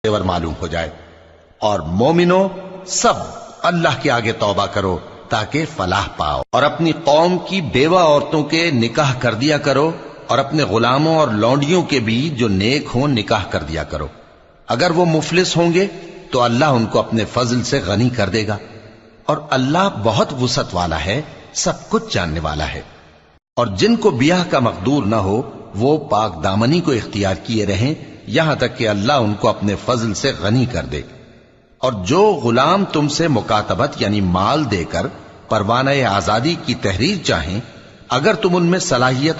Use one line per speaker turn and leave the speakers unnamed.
तेवर मालूम हो जाए। और मोमिनो सब अल्लाह के आगे तौबा करो ताकि फलाह पाओ। और अपनी कौम की बेवा औरतों के निकाह कर दिया करो और अपने गुलामों और लौंडियों के भी जो नेक हों निकाह कर दिया करो। अगर वो मुफलिस होंगे तो अल्लाह उनको अपने फजल से गनी कर देगा और अल्लाह बहुत वुसअत वाला है, सब कुछ जानने वाला है। और जिनको ब्याह का मकदूर न हो वो पाक दामनी को इख्तियार किए रहें यहां तक कि अल्लाह उनको अपने फजल से गनी कर दे। और जो गुलाम तुमसे मुकातबत यानी माल देकर परवाना आजादी की तहरीर चाहें, अगर तुम उनमें सलाहियत